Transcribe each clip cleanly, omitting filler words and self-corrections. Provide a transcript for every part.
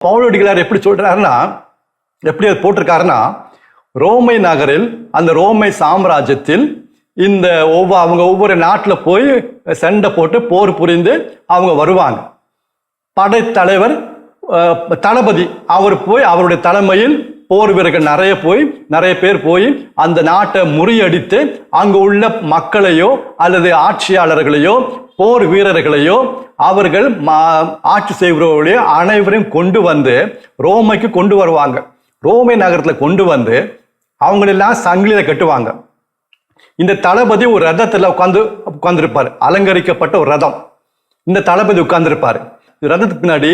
பவுலடிகளார் எப்படி சொல்றாருன்னா, எப்படி அது போட்டிருக்காருன்னா, ரோமை நகரில் அந்த ரோமை சாம்ராஜ்யத்தில் இந்த அவங்க ஒவ்வொரு நாட்டில் போய் சண்டை போட்டு போர் புரிந்து அவங்க வருவாங்க. படைத்தலைவர் தளபதி அவர் போய் அவருடைய தலைமையில் போர் வீரர்கள் நிறைய பேர் போய் அந்த நாட்டை முறியடித்து அங்கு உள்ள மக்களையோ அல்லது ஆட்சியாளர்களையோ போர் வீரர்களையோ அவர்கள் ஆட்சி செய்கிறவர்களையோ அனைவரையும் கொண்டு வந்து ரோமைக்கு கொண்டு வருவாங்க. ரோமை நகரத்தில் கொண்டு வந்து அவங்களெல்லாம் சங்கிலியில கட்டுவாங்க. இந்த தளபதி ஒரு ரதத்தில் உட்கார்ந்துருப்பார், அலங்கரிக்கப்பட்ட ஒரு ரதம். இந்த தளபதி உட்கார்ந்துருப்பாரு. ரதத்துக்கு பின்னாடி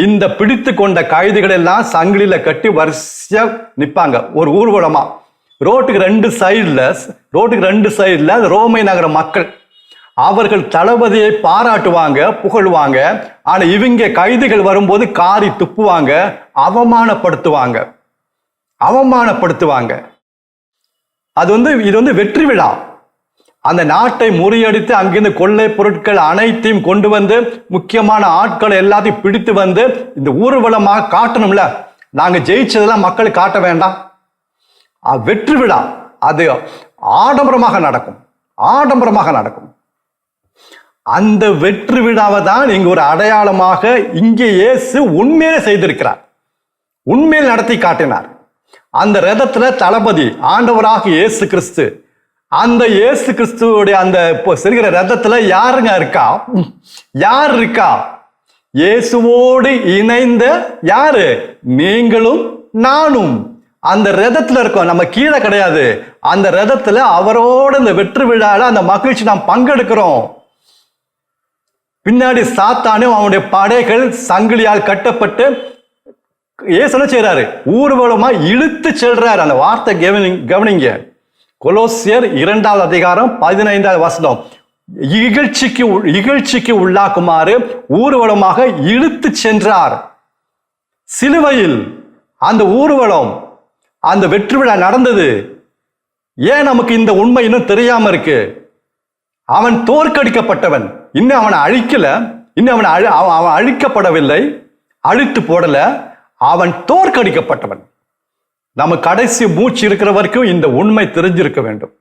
இந்த பிடித்து கொண்ட கைதிகள் எல்லாம் சங்கிலியில கட்டி வரிசையா நிற்பாங்க ஒரு ஊர்வலமா. ரோட்டுக்கு ரெண்டு சைடுல ரோமை நகர மக்கள் அவர்கள் தளபதியை பாராட்டுவாங்க, புகழ்வாங்க. ஆனா இவங்க கைதிகள் வரும்போது காரி துப்புவாங்க, அவமானப்படுத்துவாங்க. இது வெற்றி விழா. அந்த நாட்டை முறியடித்து அங்கிருந்து கொள்ளை பொருட்கள் அனைத்தையும் கொண்டு வந்து முக்கியமான ஆட்களை எல்லாத்தையும் பிடித்து வந்து இந்த ஊர்வலமாக காட்டணும்ல. நாங்க ஜெயிச்சதெல்லாம் மக்களுக்கு காட்ட வேண்டாம். வெற்றி விழா அது ஆடம்பரமாக நடக்கும். அந்த வெற்றி விழாவை தான் இங்க ஒரு அடையாளமாக இங்கே இயேசு உண்மையிலே செய்திருக்கிறார், உண்மையில் நடத்தி காட்டினார். அந்த ரதத்துல தளபதி ஆண்டவராக இயேசு கிறிஸ்து, அந்த இயேசு கிறிஸ்துவோடைய அந்த செல்கிற ரதத்துல யார் இருக்கா? இயேசுவோடு இணைந்த யாரு? நீங்களும் நானும் அந்த ரதத்துல இருக்கோம். நம்ம கீழே கிடையாது. அந்த ரதத்துல அவரோட இந்த வெற்றி விழால அந்த மகிழ்ச்சி நாம் பங்கெடுக்கிறோம். பின்னாடி சாத்தானும் அவனுடைய படைகள் சங்கிலியால் கட்டப்பட்டு இயேசு என்ன செய்யறாரு? ஊர்வலமா இழுத்து செல்றாரு. அந்த வார்த்தை கவனிங்க. கொலோசியர் 2வது அதிகாரம் 15வது வசனம். இகழ்ச்சிக்கு உள்ளாக்குமாறு ஊர்வலமாக இழுத்து சென்றார். சிலுவையில் அந்த ஊர்வலம், அந்த வெற்றி விழா நடந்தது. ஏன் நமக்கு இந்த உண்மை இன்னும் தெரியாம இருக்கு? அவன் தோற்கடிக்கப்பட்டவன், இன்னும் அவனை அழிக்கல, இன்னும் அவன் அழிக்கப்படவில்லை, அழித்து போடல. அவன் தோற்கடிக்கப்பட்டவன். நம்ம கடைசி மூச்சு இருக்கிற வரைக்கும் இந்த உண்மை தெரிஞ்சிருக்க வேண்டும்.